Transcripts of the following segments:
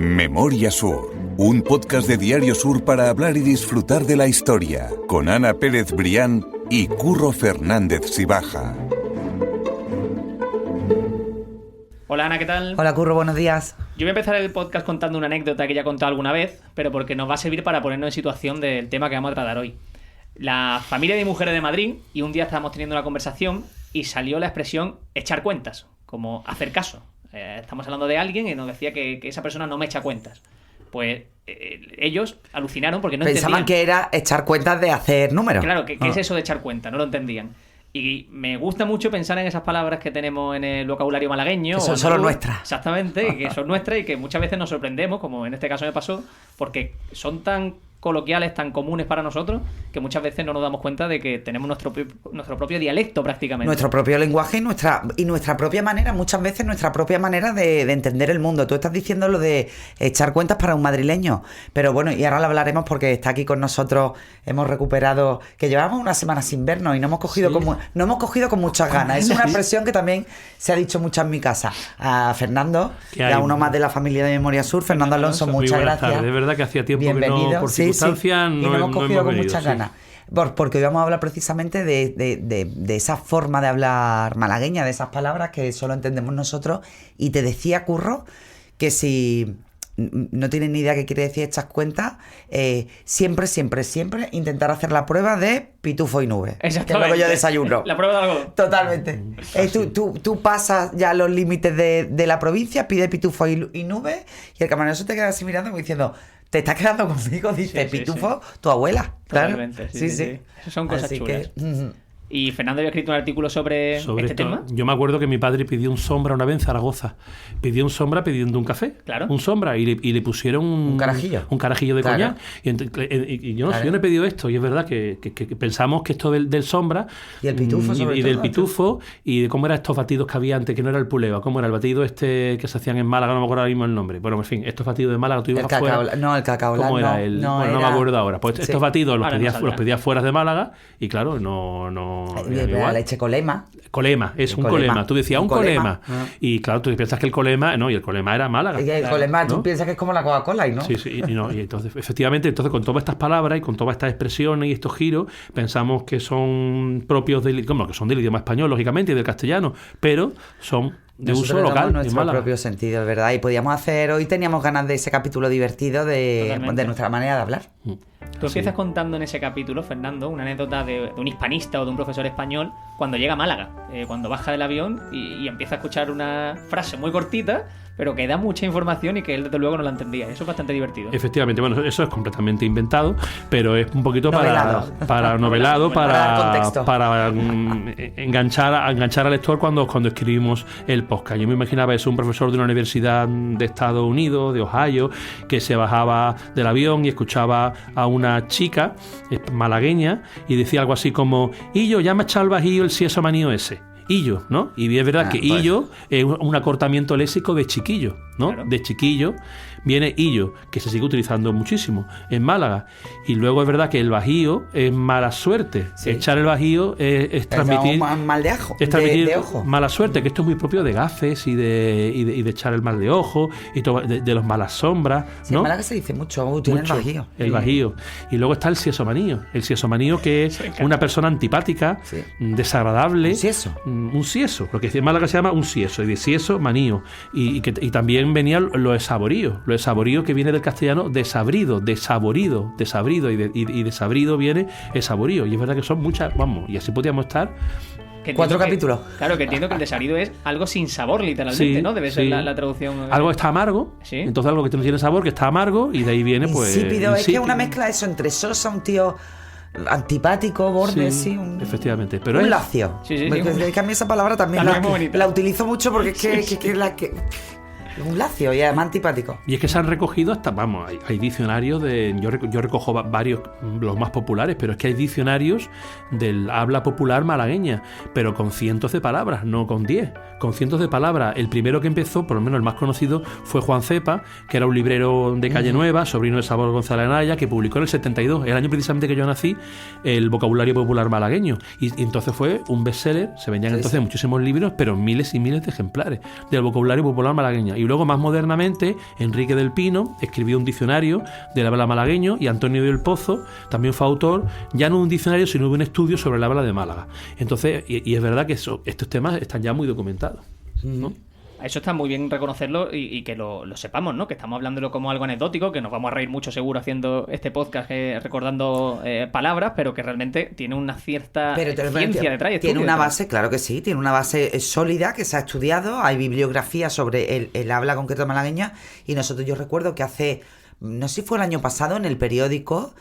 Memoria Sur, un podcast de Diario Sur para hablar y disfrutar de la historia, con Ana Pérez Brián y Curro Fernández Sibaja. Hola Ana, ¿qué tal? Hola Curro, buenos días. Yo voy a empezar el podcast contando una anécdota que ya he contado alguna vez, pero porque nos va a servir para ponernos en situación del tema que vamos a tratar hoy. La familia de mi mujer es de Madrid y un día estábamos teniendo una conversación y salió la expresión echar cuentas, como hacer caso. Estamos hablando de alguien y nos decía que esa persona no me echa cuentas. Pues ellos alucinaron porque no Pensaban entendían. que era echar cuentas de hacer números. Claro, ¿qué es eso de echar cuentas? No lo entendían. Y me gusta mucho pensar en esas palabras que tenemos en el vocabulario malagueño. Que son solo nuestras. Exactamente, que son nuestras y que muchas veces nos sorprendemos, como en este caso me pasó, porque son tan coloquiales, tan comunes para nosotros, que muchas veces no nos damos cuenta de que tenemos nuestro propio dialecto prácticamente. Nuestro propio lenguaje y nuestra propia manera, muchas veces nuestra propia manera de entender el mundo. Tú estás diciendo lo de echar cuentas para un madrileño, pero bueno, y ahora lo hablaremos porque está aquí con nosotros, hemos recuperado, que llevamos una semana sin vernos y no hemos cogido con muchas ganas. Es una expresión que también se ha dicho mucho en mi casa. A Fernando, y a uno más de la familia de Memoria Sur, Fernando Alonso, muchas gracias. Tardes. De verdad que hacía tiempo bienvenido. Que no, por circunstancias, y no hemos cogido con venido, muchas ganas. Porque hoy vamos a hablar precisamente de esa forma de hablar malagueña, de esas palabras que solo entendemos nosotros. Y te decía, Curro, que si no tienes ni idea qué quiere decir echas cuentas, siempre intentar hacer la prueba de pitufo y nube. Que es lo que yo desayuno. La prueba de algo. Totalmente. Tú pasas ya los límites de la provincia, pide pitufo y nube, y el camarero se te queda así mirando como diciendo... ¿Te estás quedando conmigo? Dice, sí, pitufo, sí. Tu abuela. Totalmente, claro. Sí. Esas son cosas así chulas. Que... ¿Y Fernando había escrito un artículo sobre este tema? Yo me acuerdo que mi padre pidió un sombra una vez en Zaragoza. Pidió un sombra pidiendo un café. Claro. Un sombra. Y le pusieron un carajillo de coñac. Y yo no he pedido esto. Y es verdad que pensamos que esto del sombra... Y el pitufo, y del pitufo. Y de cómo eran estos batidos que había antes, que no era el puleva. Cómo era el batido que se hacían en Málaga. No me acuerdo ahora mismo el nombre. Bueno, en fin, estos batidos de Málaga. Tú ibas afuera. El cacao. ¿Cómo era el...? No me acuerdo ahora. Pues estos batidos los pedía fuera de Málaga. Y claro, no leche colema. Colema, es un colema. Tú decías un colema. Y claro, tú piensas que el colema, no, y el colema era Málaga. Y el colema, ¿no? Tú piensas que es como la Coca-Cola, ¿no? Sí, y entonces, efectivamente, con todas estas palabras y con todas estas expresiones y estos giros, pensamos que son propios del idioma español, lógicamente, y del castellano, pero son de uso local. Nuestro propio sentido, es verdad. Y hoy teníamos ganas de ese capítulo divertido de nuestra manera de hablar. Tú empiezas contando en ese capítulo, Fernando, una anécdota de un hispanista o de un profesor español cuando llega a Málaga, cuando baja del avión y empieza a escuchar una frase muy cortita, pero que da mucha información y que él desde luego no la entendía. Eso es bastante divertido. Efectivamente, bueno, eso es completamente inventado, pero es un poquito novelado. para enganchar al lector cuando escribimos el podcast. Yo me imaginaba eso, un profesor de una universidad de Estados Unidos, de Ohio, que se bajaba del avión y escuchaba a una chica malagueña y decía algo así como: y yo ya me ha echado el bajío el sieso manío ese. Illo, ¿no? Y es verdad que illo es un acortamiento léxico de chiquillo, ¿no? Claro. De chiquillo viene illo, que se sigue utilizando muchísimo en Málaga. Y luego es verdad que el bajío es mala suerte. Sí. Echar el bajío es transmitir... mal de ojo. Es transmitir de ojo. Mala suerte, que esto es muy propio de gafes y de echar el mal de ojo y de los malas sombras, ¿no? Sí, en Málaga se dice mucho, tiene el bajío. El bajío. Y luego está el siesomanío. El siesomanío, que es una persona antipática, desagradable. Un sieso. Lo que en Málaga se llama un sieso. Y de sieso, manío. Y también venían los saboríos. Lo desaborío, que viene del castellano desabrido, desaborido. Y desabrido viene el saborío. Y es verdad que son muchas, y así podríamos estar... 4 capítulos. Claro, que entiendo que el desabrido es algo sin sabor, literalmente, ¿no? Debe ser la traducción. Algo está amargo, entonces algo que no tiene sabor, que está amargo, y de ahí viene, pues... Insípido, es que es una mezcla eso entre sosa, un tío... antipático, borde, efectivamente, pero un lacio. Es que a mí esa palabra también la utilizo mucho porque es que un lacio y además antipático. Y es que se han recogido hasta, hay diccionarios yo recojo varios, los más populares, pero es que hay diccionarios del habla popular malagueña, pero con cientos de palabras, no con 10, con cientos de palabras. El primero que empezó, por lo menos el más conocido, fue Juan Cepa, que era un librero de Calle Nueva, sobrino de Salvador González Anaya, que publicó en el 72, el año precisamente que yo nací, el vocabulario popular malagueño. Y entonces fue un bestseller, se vendían entonces muchísimos libros, pero miles y miles de ejemplares del vocabulario popular malagueño. Y luego, más modernamente, Enrique del Pino escribió un diccionario del habla malagueño, y Antonio del Pozo también fue autor, ya no un diccionario, sino un estudio sobre el habla de Málaga. Entonces, y es verdad que estos temas están ya muy documentados, ¿no? Eso está muy bien reconocerlo y que lo sepamos, ¿no? Que estamos hablándolo como algo anecdótico, que nos vamos a reír mucho seguro haciendo este podcast recordando palabras, pero que realmente tiene una cierta ciencia detrás. Tiene una base, claro que sí, tiene una base sólida que se ha estudiado, hay bibliografía sobre el habla concreto malagueña, y yo recuerdo que hace, no sé si fue el año pasado, en el periódico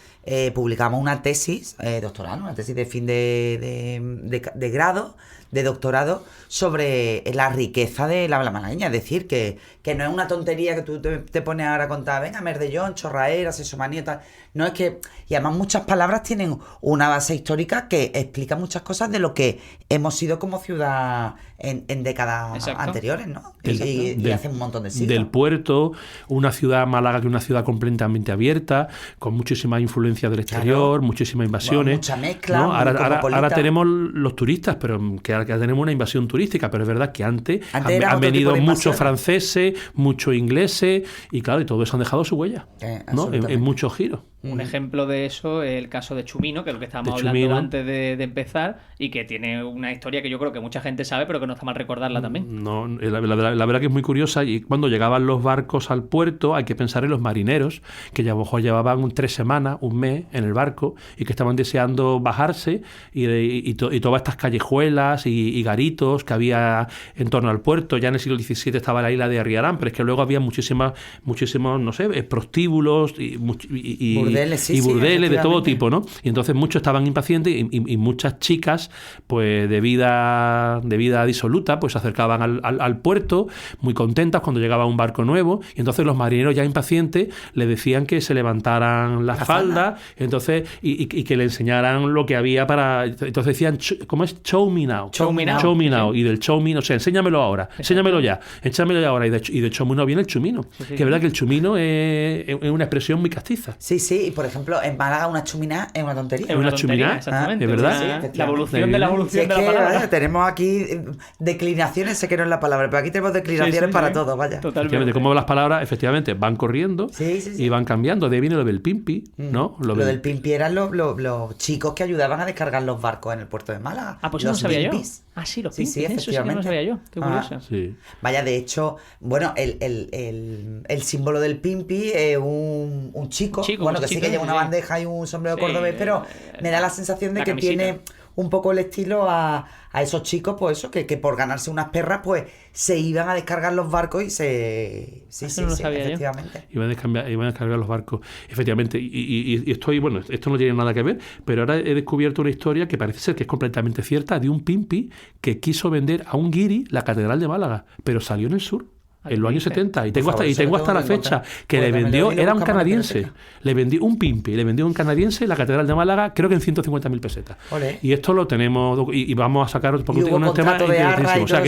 publicamos una tesis doctoral, una tesis de fin de grado, de doctorado, sobre la riqueza del habla malagueña. Es decir, que no es una tontería que tú te pones ahora a contar, venga, merdellón, chorraera, sesomanía, tal. No, es que... Y además muchas palabras tienen una base histórica que explica muchas cosas de lo que hemos sido como ciudad en décadas anteriores, ¿no? Y hace un montón de siglos. Del puerto, una ciudad, Málaga, que es una ciudad completamente abierta, con muchísimas influencias del exterior, muchísimas invasiones. Mucha mezcla, ¿no? Ahora tenemos los turistas, pero que ahora tenemos una invasión turística, pero es verdad que antes han venido muchos franceses, muchos ingleses, y claro, y todo eso han dejado su huella, ¿no? En muchos giros. Un ejemplo de eso es el caso de Chumino, que es lo que estábamos hablando antes de empezar, y que tiene una historia que yo creo que mucha gente sabe, pero que no está mal recordarla también. No, la verdad que es muy curiosa, y cuando llegaban los barcos al puerto hay que pensar en los marineros, que ya a lo mejor llevaban 3 semanas, un mes en el barco, y que estaban deseando bajarse, y todas estas callejuelas y garitos que había en torno al puerto. Ya en el siglo XVII estaba la isla de Arriarán, pero es que luego había muchísimos, no sé, prostíbulos y burdeles de todo tipo, ¿no? Y entonces muchos estaban impacientes y muchas chicas, pues de vida disoluta, pues se acercaban al puerto muy contentas cuando llegaba un barco nuevo, y entonces los marineros ya impacientes le decían que se levantaran las faldas, entonces y que le enseñaran lo que había para... Entonces decían, ¿cómo es? Show me now. Show me now. Show me now. Y del show me, o sea, enséñamelo ahora, enséñamelo ya, échamelo ya ahora. Y de show me now viene el chumino. Sí. Que es verdad que el chumino es una expresión muy castiza. Sí, y por ejemplo, en Málaga una chumina es una tontería. Es una chumina, exactamente. ¿Es verdad? Sí, la evolución de la evolución de la palabra. Tenemos aquí declinaciones, sé que no es la palabra, pero aquí tenemos declinaciones para todo, vaya. Totalmente. Como las palabras, efectivamente, van corriendo y van cambiando. De ahí viene lo del pimpi, ¿no? Lo del pimpi eran los chicos que ayudaban a descargar los barcos en el puerto de Málaga. Ah, pues eso no sabía yo. Ah, sí, los pimpis. Sí, eso sí que no sabía yo. Qué curioso. Sí. Vaya, de hecho, bueno, el símbolo del pimpi es un chico, bueno, que sí que lleva una bandeja y un sombrero cordobés, pero me da la sensación de que tiene un poco el estilo a esos chicos, pues eso, que por ganarse unas perras, pues se iban a descargar los barcos y efectivamente. Iban a descargar los barcos, efectivamente. Y estoy, bueno, esto no tiene nada que ver, pero ahora he descubierto una historia que parece ser que es completamente cierta, de un pimpi que quiso vender a un guiri la Catedral de Málaga, pero salió en el sur. En los años 70, y tengo hasta la fecha, que le vendió, era un canadiense, le vendió un pimpi, le vendió un canadiense la Catedral de Málaga, creo que en 150.000 pesetas. Olé. Y esto lo tenemos, y vamos a sacar un tema interesantísimo. O sea,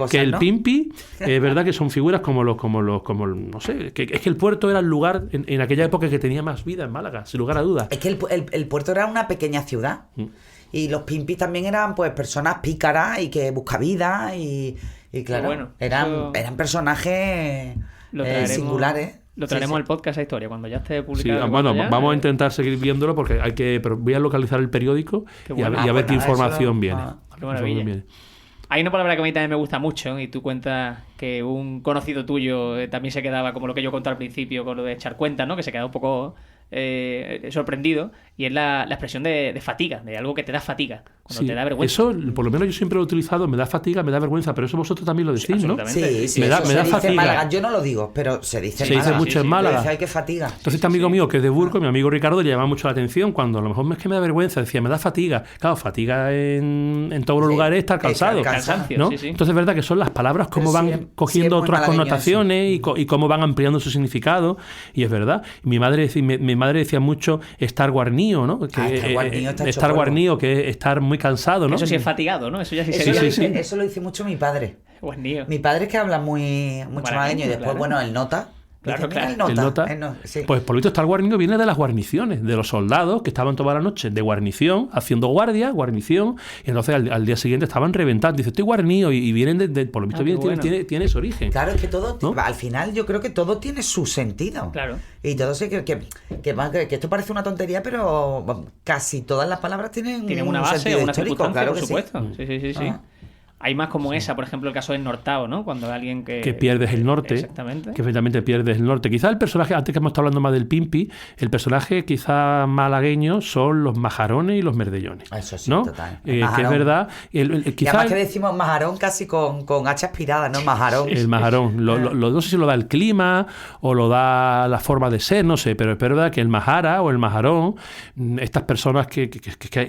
que el pimpi, es verdad que son figuras como no sé, que es que el puerto era el lugar en aquella época que tenía más vida en Málaga, sin lugar a dudas. Es que el puerto era una pequeña ciudad, y los pimpis también eran pues personas pícaras y que buscaban vida y claro, bueno, eran personajes singulares. Lo traeremos al podcast a historia cuando ya esté publicado. Sí, bueno, vamos a intentar seguir viéndolo porque pero voy a localizar el periódico y a ver qué información viene. Qué maravilla. Hay una palabra que a mí también me gusta mucho, y tú cuentas que un conocido tuyo también se quedaba, como lo que yo conté al principio, con lo de echar cuentas, ¿no? Que se quedaba un poco sorprendido, y es la expresión de fatiga, de algo que te da fatiga, cuando te da vergüenza. Eso, por lo menos yo siempre lo he utilizado, me da fatiga, me da vergüenza, pero eso vosotros también lo decís, ¿no? Sí, me da fatiga. En Málaga. Yo no lo digo, pero se dice mucho en Málaga. Hay que fatiga. Entonces este amigo mío, que es de Burgos, mi amigo Ricardo, le llama mucho la atención cuando a lo mejor es que me da vergüenza, decía, me da fatiga. Claro, fatiga en todos los lugares es estar cansado, cansancio, ¿no? Entonces es verdad que son las palabras como van cogiendo otras connotaciones y cómo van ampliando su significado, y es verdad. Mi madre decía mucho estar guarnío, ¿no? Estar guarnío, que es estar muy cansado, ¿no? Eso sí es fatigado, ¿no? Eso ya sí sería. Sí. Eso lo dice mucho mi padre. Guarnío. Mi padre es que habla mucho Malagueño, malagueño y después, claro. bueno, el nota. Claro, Dice, mira, claro. el nota. El nota. Sí. Pues por lo visto está el guarnición, viene de las guarniciones, de los soldados que estaban toda la noche de guarnición, haciendo guarnición, y entonces al día siguiente estaban reventando. Dice, estoy guarnido, y vienen por lo visto qué bueno. tiene ese origen. Claro, es que todo, ¿No? al final yo creo que todo tiene su sentido. Claro. Y todo sé que esto parece una tontería, pero casi todas las palabras tienen Una un base sentido o una histórico, circunstancia, claro por que supuesto. Sí. Ah. Hay más como esa, por ejemplo, el caso del Nortao, ¿no? Cuando hay alguien que pierdes el norte, Exactamente. que efectivamente pierdes el norte. Quizá el personaje, antes que hemos estado hablando más del Pimpi, el personaje quizá malagueño son los majarones y los merdellones. Eso sí, ¿no? total. Que es Majarón. verdad. Y Quizá además que decimos majarón casi con H aspirada, ¿no? Majarón. el majarón. No sé si lo da el clima o lo da la forma de ser, no sé, pero es verdad que el majara o el majarón, estas personas que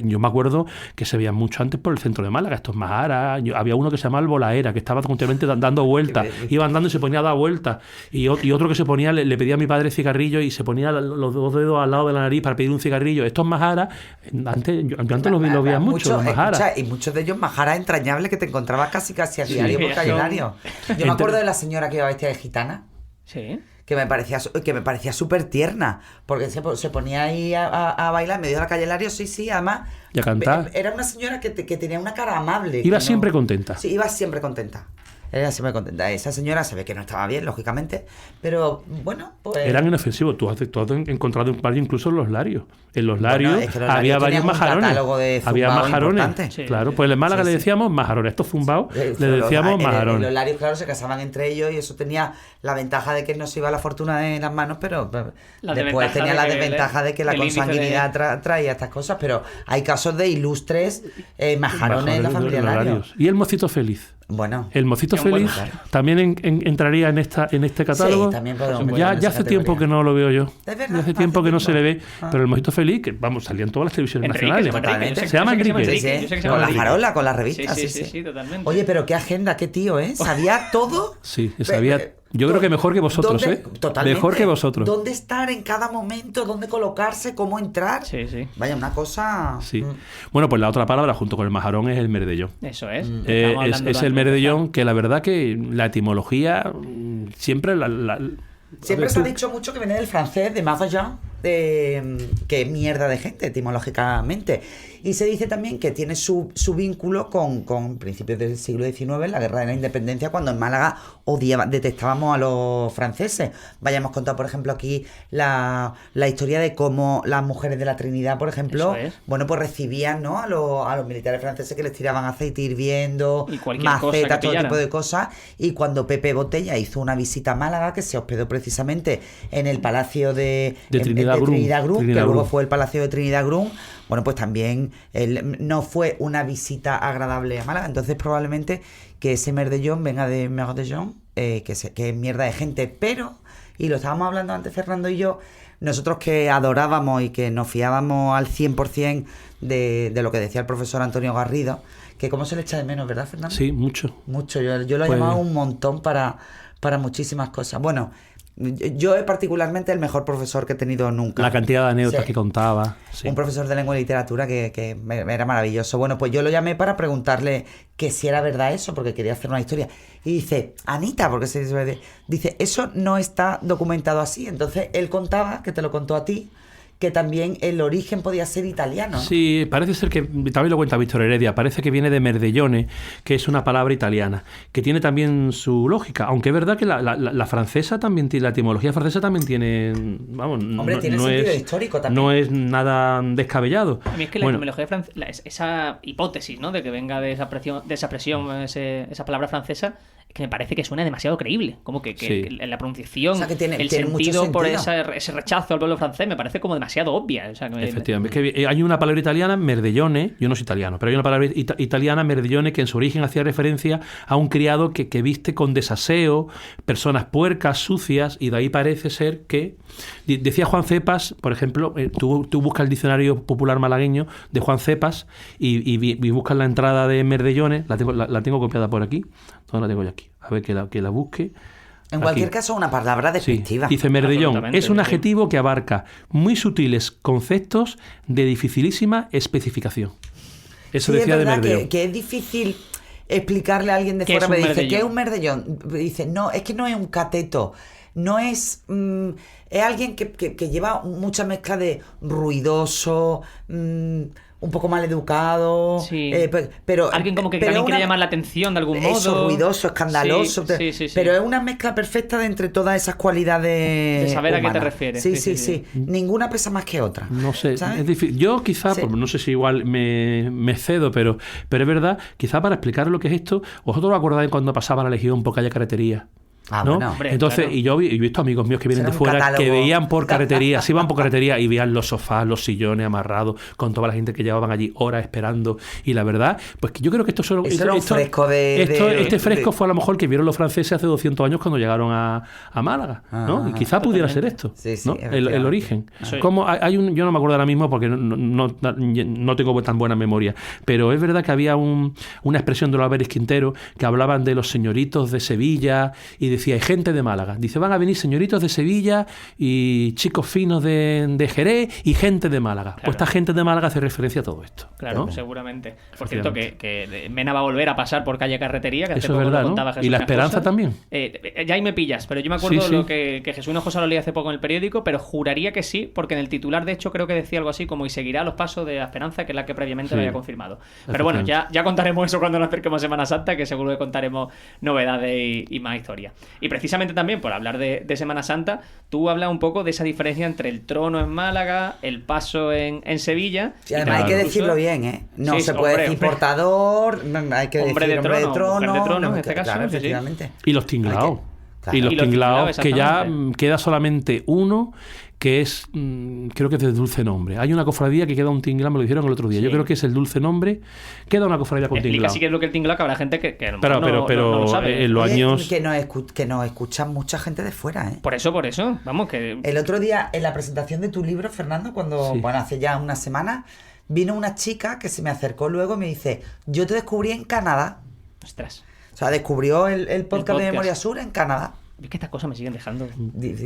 yo me acuerdo que se veían mucho antes por el centro de Málaga, estos majaras. Había uno que se llamaba el Bolaera, que estaba continuamente dando vueltas, iba andando y se ponía a dar vueltas, y otro que se ponía, le pedía a mi padre cigarrillo y se ponía los dos dedos al lado de la nariz para pedir un cigarrillo. Estos majaras, yo antes los veía mucho, los majaras. Y muchos de ellos majaras entrañables que te encontrabas casi a diario por calendario. Yo me acuerdo de la señora que iba vestida de gitana. Sí. Que me parecía súper tierna, porque se ponía ahí a bailar en medio de la calle Lario, sí, además. Y a cantar. Era una señora que tenía una cara amable. Iba que siempre contenta. Sí, iba siempre contenta. Era siempre contenta. Esa señora se ve que no estaba bien, lógicamente, pero bueno, pues... Eran inofensivos. Tú has encontrado un par incluso en los Larios. En los Larios es que los había Larios varios tenían un majarones. catálogo de Había zumbaos majarones. importante. Sí, Claro, sí. pues en Málaga Sí, le sí. decíamos majarones. Estos zumbaos le decíamos majarones. Los Larios, claro, se casaban entre ellos y eso tenía la ventaja de que no se iba la fortuna de las manos, pero La después desventaja tenía de la que desventaja de que la el índice consanguinidad traía estas cosas, pero hay casos de ilustres majarones en la Majarones familia de los Larios. Larios. Y el mocito feliz. Bueno, El mocito Es un buen feliz lugar. también entraría en este catálogo. Sí, también podemos Ya meterlo en Ya esa hace tiempo categoría. que no lo veo yo. ¿Es verdad? Ya hace tiempo que no se le ve. Ah. Pero el mocito feliz, que vamos, salía en todas las televisiones Enrique, nacionales. totalmente. Enrique, Se llama yo sé que Enrique. Sí, sí, Yo sé que se con llama la Enrique. farola, con la revista, Sí, totalmente. Oye, pero qué agenda, qué tío, ¿eh? Sabía todo. Sí, sabía. Yo creo que mejor que vosotros, ¿Dónde? ¿eh? Totalmente. Mejor que vosotros. ¿Dónde estar en cada momento? ¿Dónde colocarse? ¿Cómo entrar? Sí. Vaya, una cosa... Sí. Bueno, pues la otra palabra junto con el majarón es el merdellón. Eso es. Mm. Estábamos hablando Es el antes de merdellón que la verdad que la etimología siempre Siempre se ha dicho mucho que viene del francés, de Mazallán, que mierda de gente, etimológicamente. Y se dice también que tiene su vínculo con principios del siglo XIX, la Guerra de la Independencia, cuando en Málaga detestábamos a los franceses. Hemos contado, por ejemplo, aquí la historia de cómo las mujeres de la Trinidad, por ejemplo, Eso es. bueno, pues recibían, ¿no?, a los militares franceses que les tiraban aceite hirviendo, Y cualquier cosa que macetas, todo pillaran. tipo de cosas. Y cuando Pepe Botella hizo una visita a Málaga, que se hospedó precisamente en el Palacio de Trinidad Grun. que Trinidad luego Grun. fue el Palacio de Trinidad Grun, bueno, pues también no fue una visita agradable a Málaga. Entonces probablemente que ese merdellón venga de merdellón, que es mierda de gente. Pero, y lo estábamos hablando antes Fernando y yo, nosotros que adorábamos y que nos fiábamos al 100% de lo que decía el profesor Antonio Garrido, que cómo se le echa de menos, ¿verdad, Fernando? Sí, mucho. Mucho, yo lo he Pues- llamado un montón para muchísimas cosas. Bueno, yo es particularmente el mejor profesor que he tenido nunca. La cantidad de anécdotas Sí. que contaba. Sí. Un profesor de lengua y literatura que era maravilloso. Bueno, pues yo lo llamé para preguntarle que si era verdad eso, porque quería hacer una historia. Y dice, Anita, porque dice, eso no está documentado así. Entonces él contaba, que te lo contó a ti, que también el origen podía ser italiano. Sí, parece ser que, también lo cuenta Víctor Heredia, parece que viene de merdellone, que es una palabra italiana, que tiene también su lógica, aunque es verdad que la francesa también tiene, la etimología francesa también tiene, vamos, Hombre, tiene sentido histórico también. no es nada descabellado. A mí es que la Bueno, etimología francesa, esa hipótesis, ¿no?, de que venga de esa expresión, esa palabra francesa, que me parece que suena demasiado creíble. Como que Sí. la pronunciación, O sea, que tiene el mucho sentido por sentido. ese rechazo al pueblo francés me parece como demasiado obvia. O sea, que efectivamente, es que hay una palabra italiana, merdellone, yo no soy italiano, pero hay una palabra italiana, merdellone, que en su origen hacía referencia a un criado que viste con desaseo, personas puercas, sucias, y de ahí parece ser que, decía Juan Cepas, por ejemplo, tú buscas el diccionario popular malagueño de Juan Cepas y buscas la entrada de merdellone, la tengo copiada por aquí, ¿dónde la tengo yo aquí? A ver que la busque. En cualquier Aquí. caso, una palabra Sí, despectiva. dice merdellón, Absolutamente, es un sí. adjetivo que abarca muy sutiles conceptos de dificilísima especificación. Eso Sí, decía es de verdad merdellón. que es difícil explicarle a alguien de ¿Qué fuera, es un me dice, merdellón? ¿qué es un merdellón? Me dice, no, es que no es un cateto. No es... es alguien que lleva mucha mezcla de ruidoso, un poco mal educado. Sí. Pero Alguien como que pero también quiere una- llamar la atención de algún Eso, modo. ruidoso, escandaloso. Sí. Pero es una mezcla perfecta de entre todas esas cualidades. De saber a qué te humanas. refieres. Sí. Ninguna pesa más que otra. No sé, ¿sabes? es difícil. Yo quizá, Sí. pues, no sé si igual me cedo, pero es verdad, quizá para explicar lo que es esto, vosotros os acordáis cuando pasaba la Legión por calle Carretería. Ah, ¿no? bueno. Hombre, Entonces, claro. y yo he visto amigos míos que vienen Será de un fuera catálogo. que veían por carretería, se iban por carretería y veían los sofás, los sillones amarrados, con toda la gente que llevaban allí horas esperando. Y la verdad, pues que yo creo que esto solo. Eso era un fresco este fresco de- fue a lo mejor que vieron los franceses hace 200 años cuando llegaron a Málaga, ¿no? Y quizá pudiera ser esto, Sí, ¿no? efectivamente. El origen. Sí. Como hay un, yo no me acuerdo ahora mismo porque no tengo tan buena memoria, pero es verdad que había una expresión de los Álvarez Quintero que hablaban de los señoritos de Sevilla y decía, hay gente de Málaga. Dice, van a venir señoritos de Sevilla y chicos finos de Jerez y gente de Málaga. Claro. Pues esta gente de Málaga hace referencia a todo esto. Claro, ¿no? seguramente. Por cierto, que Mena va a volver a pasar por calle Carretería, que hace Eso es poco verdad, lo ¿no? contaba Jesús Y la Hinojosa. Esperanza también. Ya ahí me pillas, pero yo me acuerdo Sí, sí. lo que Jesús Hinojosa lo leí hace poco en el periódico, pero juraría que sí, porque en el titular, de hecho, creo que decía algo así como y seguirá los pasos de la Esperanza, que es la que previamente Sí. lo había confirmado. Pero bueno, ya contaremos eso cuando nos acerquemos a Semana Santa, que seguro que contaremos novedades y más historias. Y precisamente también, por hablar de Semana Santa, tú hablas un poco de esa diferencia entre el trono en Málaga, el paso en Sevilla. Sí, además hay que Incluso- decirlo bien, ¿eh? No Sí, se puede hombre, decir hombre. portador, no, hay que Hombre decir de hombre de trono, trono. mujer de trono, no, en este caso, claro, sí, sí. efectivamente. Y los tinglaos. Hay que- claro. Y los Y los tinglaos, tinglaos, que ya exactamente. queda solamente uno, que es, creo que es de Dulce Nombre. Hay una cofradía que queda un tinglao, me lo dijeron el otro día. Sí. Yo creo que es el Dulce Nombre. Queda una cofradía con Explica tinglao. sí que es lo que el tinglao, que habrá gente que a lo Pero- mejor no lo sabe. en los Oye, años... que nos escucha mucha gente de fuera, ¿eh? Por eso, vamos, que... El otro día, en la presentación de tu libro, Fernando, cuando, Sí. bueno, hace ya una semana, vino una chica que se me acercó luego y me dice, yo te descubrí en Canadá. Ostras. O sea, descubrió el podcast podcast. de Memoria Sur en Canadá. Es que estas cosas me siguen dejando.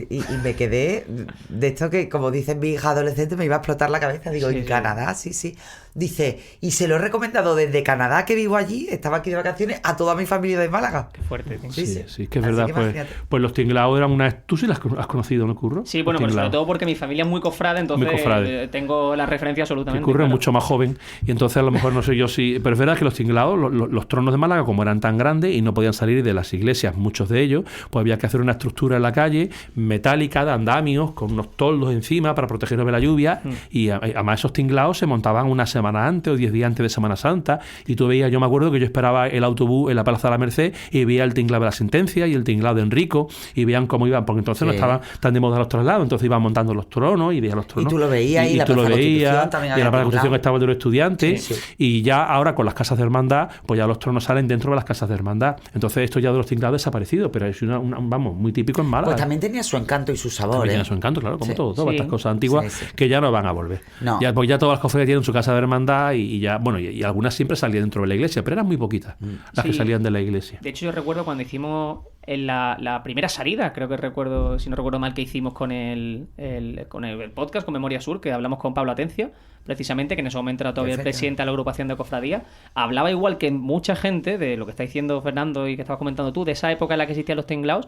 Y me quedé de esto que, como dice mi hija adolescente, me iba a explotar la cabeza. Digo, Sí, en sí. Canadá, sí. Dice, y se lo he recomendado desde Canadá, que vivo allí, estaba aquí de vacaciones, a toda mi familia de Málaga. Qué fuerte, tío. Sí, Sí, sí. que es Así verdad. que Pues, imagínate. pues los tinglaos eran una... Tú sí las has conocido, ¿no, Curro? Sí, bueno, Los pero sobre tinglaos. todo porque mi familia es muy cofrade, entonces Muy cofrade. tengo la referencia absolutamente. Que Curro es claro. mucho más joven y entonces a lo mejor no sé yo si... Pero es verdad que los tinglaos, los tronos de Málaga, como eran tan grandes y no podían salir de las iglesias, muchos de ellos, pues había que hacer una estructura en la calle metálica de andamios con unos toldos encima para protegernos de la lluvia y además esos tinglaos se montaban una semana antes o 10 días antes de Semana Santa y tú veías, yo me acuerdo que yo esperaba el autobús en la Plaza de la Merced y veía el tinglao de la Sentencia y el tinglao de Enrico y veían cómo iban, porque entonces no Sí. estaban tan de moda los traslados, entonces iban montando los tronos y veías los tronos. tú lo veías y la tú lo Plaza de la veías, Constitución también y en había la Plaza de la Constitución tinglao. estaba el de los estudiantes Sí, sí. y ya ahora con las casas de hermandad, pues ya los tronos salen dentro de las casas de hermandad. Entonces esto ya de los tinglados ha desaparecido, pero es vamos, muy típico en Málaga. Pues también tenía su encanto y su sabor, También ¿eh? tiene su encanto, claro, como Sí. todas Sí. estas cosas antiguas Sí, sí. que ya no van a volver. No. Ya, pues ya todas las cofradías tienen su casa de hermandad y ya, bueno, y algunas siempre salían dentro de la iglesia, pero eran muy poquitas las que Sí. salían de la iglesia. De hecho, yo recuerdo cuando hicimos en la primera salida, creo que recuerdo, si no recuerdo mal, que hicimos con el podcast, con Memoria Sur, que hablamos con Pablo Atencia, precisamente, que en ese momento era todavía el Perfecto. presidente de la agrupación de cofradías. Hablaba igual que mucha gente de lo que está diciendo Fernando y que estabas comentando tú, de esa época en la que existían los tinglaos,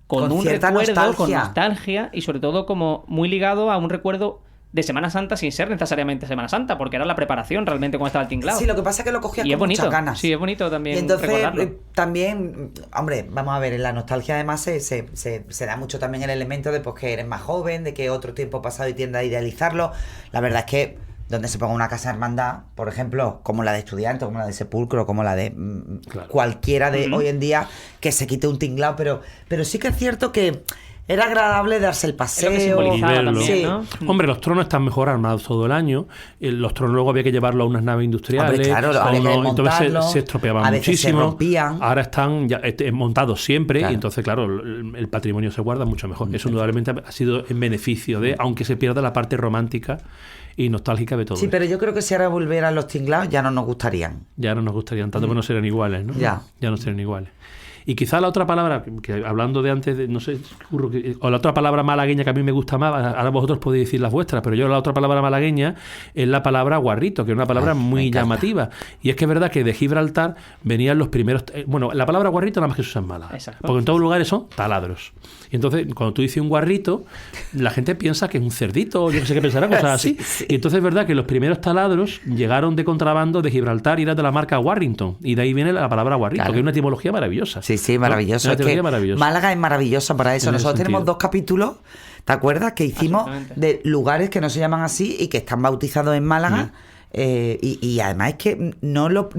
con un cierta recuerdo, con nostalgia. nostalgia y sobre todo como muy ligado a un recuerdo de Semana Santa sin ser necesariamente Semana Santa, porque era la preparación realmente cuando estaba el tinglao. Sí, lo que pasa es que lo cogía Y es con bonito. muchas ganas. Sí, es bonito también Y entonces recordarlo. también, hombre, vamos a ver, en la nostalgia además se da mucho también el elemento de pues, que eres más joven, de que otro tiempo pasado y tiende a idealizarlo. La verdad es que donde se ponga una casa de hermandad, por ejemplo, como la de Estudiantes, como la de Sepulcro, como la de Claro. cualquiera de hoy en día, que se quite un tinglao, pero sí que es cierto que era agradable darse el paseo. Es lo que simbolizaba Y verlo. también, Sí. ¿no? Hombre, los tronos están mejor armados todo el año. Los tronos luego había que llevarlos a unas naves industriales. Hombre, claro, había que entonces montarlos, se estropeaban a veces se muchísimo. rompían. Ahora están ya montados siempre Claro. y entonces, claro, el patrimonio se guarda mucho mejor. Eso indudablemente ha sido en beneficio de, aunque se pierda la parte romántica y nostálgica de todo. Sí, esto. pero yo creo que si ahora volvieran los tinglaos ya no nos gustarían. Ya no nos gustarían tanto, pero no serían iguales, ¿no? Ya. Ya no serían iguales. Y quizá la otra palabra, que hablando de antes, no sé, o la otra palabra malagueña que a mí me gusta más, ahora vosotros podéis decir las vuestras, pero yo la otra palabra malagueña es la palabra guarrito, que es una palabra muy llamativa. Y es que es verdad que de Gibraltar venían los primeros... Bueno, la palabra guarrito nada más que se usa en Málaga. Exacto. Porque en todos los lugares son taladros. Y entonces, cuando tú dices un guarrito, la gente piensa que es un cerdito, yo no sé qué pensará, cosas así. Sí. Y entonces es verdad que los primeros taladros llegaron de contrabando de Gibraltar y eran de la marca Warrington. Y de ahí viene la palabra guarrito, Claro. que es una etimología maravillosa. Sí, maravilloso. ¿No? Es Una etimología que maravillosa. Málaga es maravillosa para eso. En ese Nosotros tenemos sentido. 2 capítulos, ¿te acuerdas? Que hicimos Absolutamente. de lugares que no se llaman así y que están bautizados en Málaga. Y además es que no lo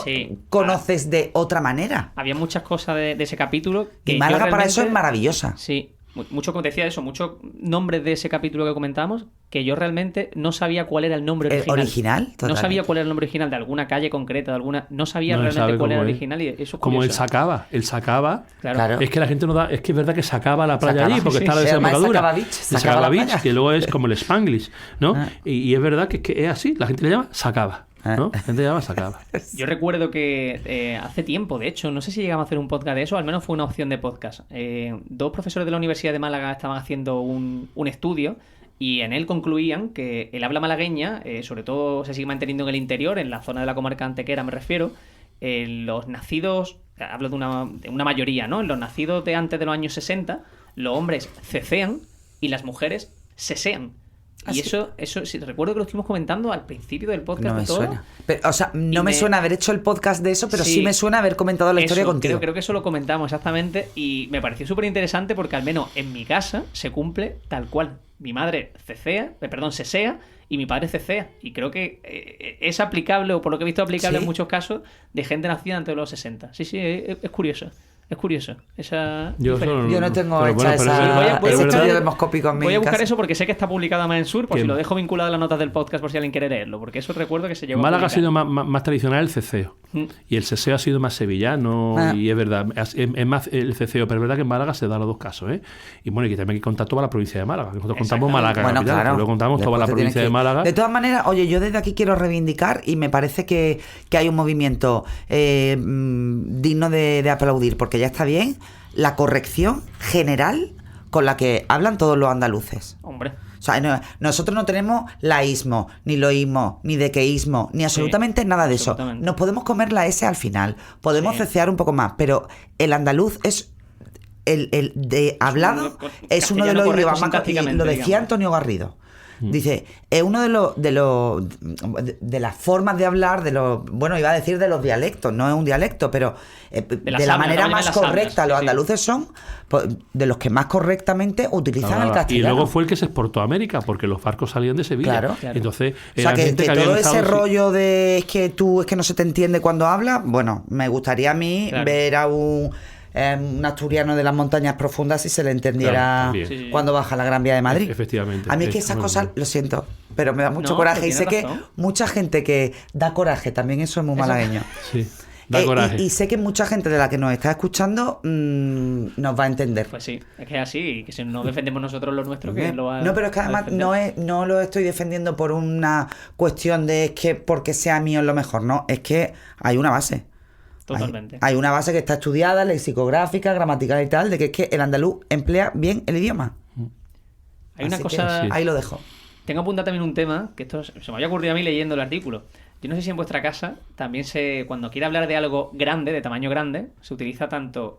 Sí. conoces de otra manera. Había muchas cosas de ese capítulo que Y Málaga yo para eso es realmente- maravillosa. Sí, mucho, como te decía eso, muchos nombres de ese capítulo que comentábamos, que yo realmente no sabía cuál era el nombre original. Original, No totalmente. sabía cuál era el nombre original de alguna calle concreta, de alguna. No sabía No se realmente sabe cuál era cómo el es. original y eso es Como el curioso. sacaba. El sacaba. Claro. Es que la gente no da. Es que es verdad que sacaba la playa Sacaba, allí porque sí, está la sí. desembocadura. Además, Sacaba Beach, El sacaba la Beach, playa. que luego es como el Spanglish, ¿no? Ah. Y es verdad que es así. La gente le llama sacaba. ¿no? La gente le llama sacaba. Yo recuerdo que hace tiempo, de hecho, no sé si llegamos a hacer un podcast de eso, al menos fue una opción de podcast. 2 profesores de la Universidad de Málaga estaban haciendo un estudio y en él concluían que el habla malagueña, sobre todo se sigue manteniendo en el interior, en la zona de la comarca antequera me refiero, los nacidos, hablo de una mayoría, ¿no? Los nacidos de antes de los años 60, los hombres cecean y las mujeres sesean. Y eso sí, recuerdo que lo estuvimos comentando al principio del podcast No de me todo. suena. Pero, o sea, no Y me suena haber hecho el podcast de eso, pero sí, Sí. me suena haber comentado la historia Eso, contigo. Creo que eso lo comentamos exactamente y me pareció súper interesante porque al menos en mi casa se cumple tal cual. Mi madre sesea y mi padre cecea. Y creo que es aplicable, o por lo que he visto aplicable ¿Sí? en muchos casos, de gente nacida antes de los 60. Sí, es curioso. Es curioso. Esa Yo diferencia. Yo no tengo pero hecha bueno, pero esa, es verdad, voy a pero es ese verdad. estudio demoscópico en mi Voy a buscar casa. eso porque sé que está publicada más en Sur, por Que- si lo dejo vinculado a las notas del podcast por si alguien quiere leerlo, porque eso recuerdo que se llevó En a Málaga ha publicar. sido más tradicional el ceceo. Y el ceseo ha sido más sevillano. Ah. Y es verdad, es más el ceceo. Pero es verdad que en Málaga se da los 2 casos, ¿eh? Y bueno, y que también hay que contar toda la provincia de Málaga. Nosotros contamos Málaga Bueno, capital, claro. pero luego contamos toda Después la te provincia tienes de que- Málaga. De todas maneras, oye, yo desde aquí quiero reivindicar y me parece que hay un movimiento digno de aplaudir, porque ya está bien la corrección general con la que hablan todos los andaluces. Hombre. O sea, nosotros no tenemos laísmo, ni loísmo, ni dequeísmo, ni absolutamente nada de eso. absolutamente. Nos podemos comer la S al final, podemos Sí. cecear un poco más, pero el andaluz es... El de hablado es uno de los correcto idiomas más... Y sintácticamente, lo decía digamos. Antonio Garrido. Dice, es uno de las formas de hablar, bueno, iba a decir de los dialectos, no es un dialecto, pero de las la hablas, manera también de más las hablas, correcta. sí, Los sí. andaluces son pues, de los que más correctamente utilizan el Hablaba. Y castellano. luego fue el que se exportó a América, porque los barcos salían de Sevilla. Claro. Entonces, O sea, era que gente que había todo ese estado- rollo de es que no se te entiende cuando hablas, bueno, me gustaría a mí Claro. ver a un asturiano de las montañas profundas si se le entendiera Claro, también. Sí, sí. cuando baja la Gran Vía de Madrid. Efectivamente. A mí es que Es esas muy cosas, bien. lo siento, pero me da mucho No, coraje pero y sé tienes que razón. mucha gente que da coraje, también eso es muy malagueño. Sí, da coraje. Y sé que mucha gente de la que nos está escuchando nos va a entender. Pues sí, es que es así, y que si no defendemos nosotros lo nuestro, que lo va No, pero es que a además defender. no lo estoy defendiendo por una cuestión de es que porque sea mío es lo mejor, no, es que hay una base. Totalmente. Hay una base que está estudiada, lexicográfica, gramatical y tal, de que es que el andaluz emplea bien el idioma. Hay una Así cosa... que Sí. ahí lo dejo. Tengo apuntado también un tema, que esto se me había ocurrido a mí leyendo el artículo. Yo no sé si en vuestra casa también cuando quiere hablar de algo grande, de tamaño grande, se utiliza tanto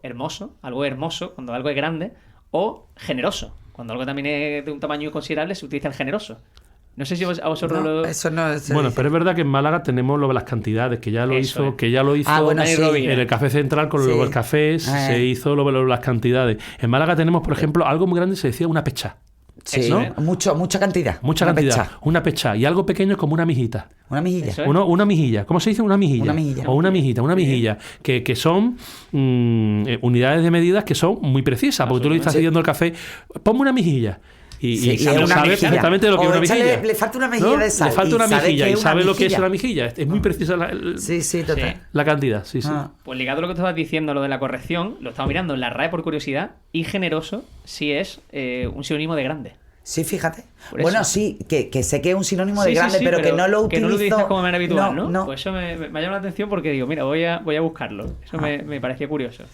algo hermoso, cuando algo es grande, o generoso. Cuando algo también es de un tamaño considerable, se utiliza el generoso. No sé si a vosotros No, lo... eso no se Bueno, dice. pero es verdad que en Málaga tenemos lo de las cantidades, que ya lo Eso hizo, es. que ya lo hizo Ah, bueno, Dani sí. Rovira. en el Café Central con Sí. los cafés, se hizo lo de las cantidades. En Málaga tenemos, por ejemplo, algo muy grande, se decía una pecha. Sí, Eso, mucha cantidad. Mucha Una cantidad. pecha, Una pecha. Y algo pequeño como una mijita. una mejilla. Eso es. Una mijilla. ¿Cómo se dice? Una mijilla. Una mijilla. O una mijita, una mijilla. Que son unidades de medidas que son muy precisas. Porque tú le estás Sí. pidiendo el café, ponme una mijilla. Y Sí, y es sabes una mejilla. exactamente lo que es O una échale- mejilla. le falta una mejilla de sal Le falta y una sabe mejilla. que Y es una sabe lo que es mejilla. una mejilla. Es muy precisa Sí, total. Sí. la cantidad. Sí, sí. Ah. Pues ligado a lo que tú estabas diciendo, lo de la corrección, lo estaba mirando en la RAE por curiosidad, y generoso sí es un sinónimo de grande. Sí, fíjate. Por Bueno, eso. sí, que sé que es un sinónimo Sí, de sí, grande, sí, pero que no lo utilizo. Que no lo utilizas como manera habitual, ¿no? No. Pues eso me llama la atención porque digo, mira, voy a buscarlo. Eso me parecía curioso.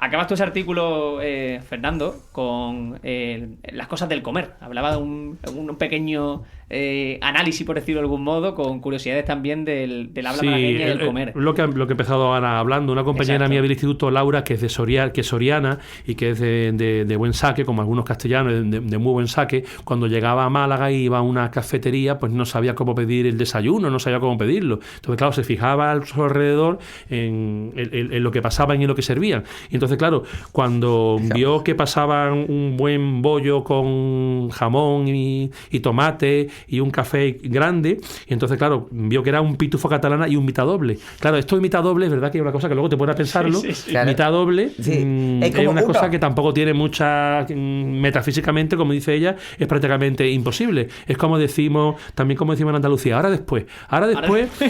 Acabas tu ese artículo, Fernando, con las cosas del comer. Hablaba de un pequeño análisis, por decirlo de algún modo, con curiosidades también del habla malagueña y del comer. Lo que ha empezado Ana hablando, una compañera mía del instituto, Laura, que es de soriana y que es de buen saque, como algunos castellanos, de muy buen saque, cuando llegaba a Málaga y iba a una cafetería, pues no sabía cómo pedir el desayuno, no sabía cómo pedirlo. Entonces, claro, se fijaba a su alrededor en lo que pasaban y en lo que servían. Y entonces, claro, cuando vio que pasaban un buen bollo con jamón y tomate y un café grande, y entonces, claro, vio que era un pitufo catalana y un mitad doble. Claro, esto de mitad doble es verdad que es una cosa que luego te pones a pensarlo. Sí. Claro. Mitad doble es una cosa que tampoco tiene mucha... metafísicamente, como dice ella, es prácticamente imposible. Es como decimos en Andalucía, ahora después.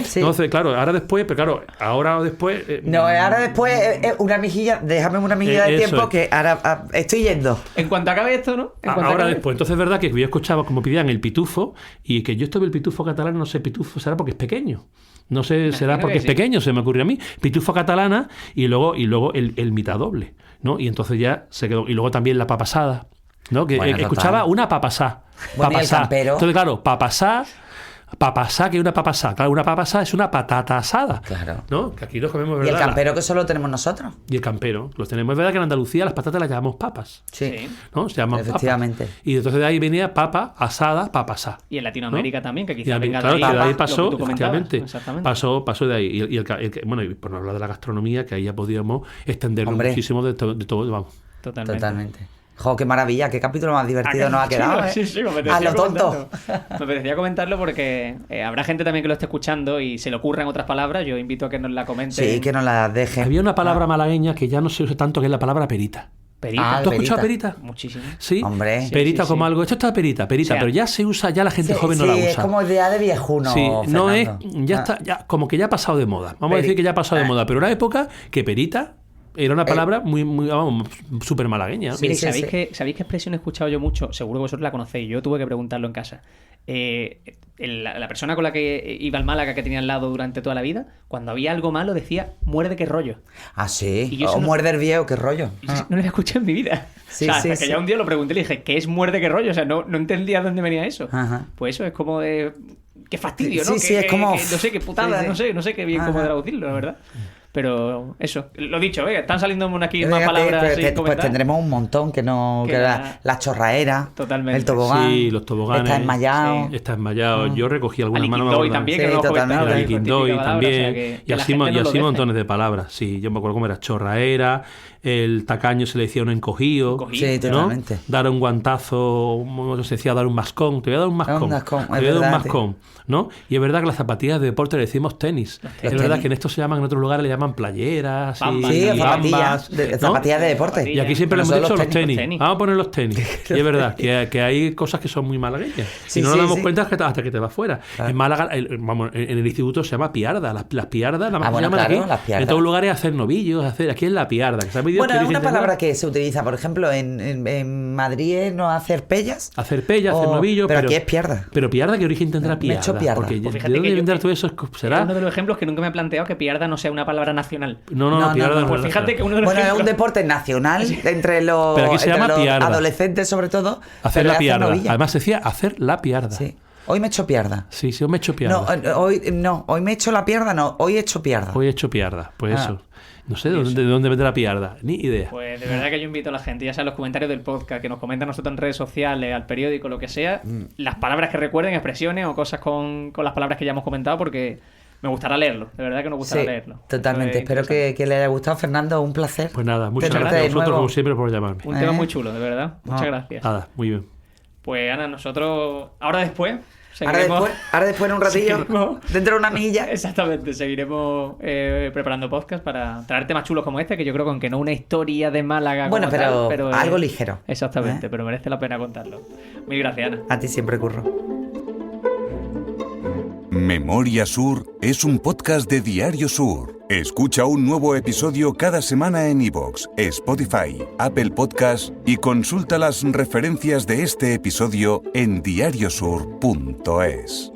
Sí. Entonces, claro, ahora después, pero claro, ahora o después... ahora después una mejilla, déjame una mejilla de tiempo que ahora estoy yendo. En cuanto acabe esto, ¿no? Ahora después. Entonces es verdad que yo escuchaba como pedían el pitufo, y que yo esto del pitufo catalán, no sé, pitufo será porque es pequeño. No sé, será porque es pequeño, se me ocurrió a mí. Pitufo catalana y luego el mitad doble, ¿no? Y entonces ya se quedó. Y luego también la papasada, ¿no? Que escuchaba una papasá. Bueno, papasá. El campero. Entonces, claro, papasá, que es una papasá. Claro, una papasá es una patata asada. Claro. ¿No? Que aquí los comemos, ¿verdad? Y el campero que solo tenemos nosotros. Y el campero. Los tenemos. Es verdad que en Andalucía las patatas las llamamos papas. Sí. ¿No? Se llaman efectivamente. Papas. Y entonces de ahí venía papa, asada, papasá. Y en Latinoamérica, ¿no? También, que quizás venga de ahí. Claro, que de ahí pasó, efectivamente. Pasó de ahí. Bueno, y por no hablar de la gastronomía, que ahí ya podíamos extenderlo muchísimo de todo, vamos. Totalmente. ¡Jo, qué maravilla! ¡Qué capítulo más divertido nos ha quedado! Sí, me apetecía a lo tonto. Me apetecía comentarlo porque habrá gente también que lo esté escuchando y se le ocurran otras palabras. Yo invito a que nos la comenten. Sí, que nos la dejen. Había una palabra malagueña que ya no se usa tanto, que es la palabra perita. Perita. ¿Tú has escuchado perita? Muchísimo. Sí. Hombre. Perita como algo. Esto está perita, pero ya se usa, ya la gente joven no la usa. Sí, es como idea de viejuno. Sí, no Fernando. es. Ya está, ya, como que ya ha pasado de moda. Vamos a decir que ya ha pasado de moda, pero una época que perita era una palabra muy vamos, súper malagueña. Mire, ¿sabéis qué expresión he escuchado yo mucho? Seguro que vosotros la conocéis. Yo tuve que preguntarlo en casa. La persona con la que iba al Málaga, que tenía al lado durante toda la vida, cuando había algo malo decía, muerde qué rollo. Ah, sí. O muerde el viejo, qué rollo. No lo escuché en mi vida. Sí, hasta que ya un día lo pregunté y le dije, ¿qué es muerde qué rollo? O sea, no entendía dónde venía eso. Ajá. Pues eso es como de... Qué fastidio, ¿no? Sí, es como... no sé, qué putada, no sé qué bien cómo traducirlo, la verdad. Pero eso, lo dicho, están saliendo aquí más palabras. Pues tendremos un montón que no. Que la chorraera. Totalmente. El tobogán. Sí, los toboganes. Está enmayado. Sí. Está enmayado. Yo recogí algunas manos. Aliquindoy también, que totalmente. Aliquindoy también. Y así montones de palabras. Sí, yo me acuerdo cómo era chorraera. El tacaño se le decía un encogido. Sí, totalmente. ¿No? Dar un guantazo, se decía dar un mascón. Te voy a dar un mascón. Te voy a dar un mascón. ¿No? Y es verdad que las zapatillas de deporte le decimos tenis. Es verdad que en esto se llaman, en otros lugares le llaman playeras. Zapatillas de deporte. Y aquí siempre le hemos dicho los tenis. Vamos a poner los tenis. Y es verdad que hay cosas que son muy malagueñas. Y no nos damos cuenta hasta que te vas fuera. En Málaga, en el instituto se llama piarda. Las piardas, nada más se llaman aquí. En todos lugares hacer novillos, aquí es la piarda. Bueno, es una palabra que se utiliza, por ejemplo, en Madrid no hacer pellas. Hacer pellas, hacer novillos. Pero aquí es piarda. Pero piarda, ¿qué origen tendrá piarda? Porque pues ¿de dónde vendrá todo eso? ¿Será? Es uno de los ejemplos que nunca me he planteado que piarda no sea una palabra nacional. No, piarda no. Pues fíjate que uno de los ejemplos... es un deporte nacional entre los, pero aquí se llama piarda. Adolescentes, sobre todo. Hacer la piarda. Además se decía hacer la piarda. Sí. Hoy me he hecho piarda. Sí, hoy me he hecho piarda. Hoy me he hecho la piarda, hoy he hecho piarda. Hoy he hecho piarda, pues eso. No sé de dónde vendrá la piarda, ni idea. Pues de verdad que yo invito a la gente, ya sea en los comentarios del podcast, que nos comenten nosotros en redes sociales, al periódico, lo que sea, las palabras que recuerden, expresiones o cosas con las palabras que ya hemos comentado, porque me gustará leerlo, de verdad que nos gustará leerlo. Totalmente, espero que le haya gustado, Fernando, un placer. Pues nada, muchas gracias a vosotros como siempre por llamarme. Un tema muy chulo, de verdad, muchas gracias. Nada, muy bien. Pues Ana, nosotros, ahora después en un ratillo, dentro de una milla. Exactamente, seguiremos preparando podcast para traer temas chulos como este, que yo creo que aunque no una historia de Málaga bueno, pero algo ligero. Exactamente, pero merece la pena contarlo. Mil gracias, Ana. A ti siempre, Curro. Memoria Sur es un podcast de Diario Sur. Escucha un nuevo episodio cada semana en iVoox, Spotify, Apple Podcasts y consulta las referencias de este episodio en diariosur.es.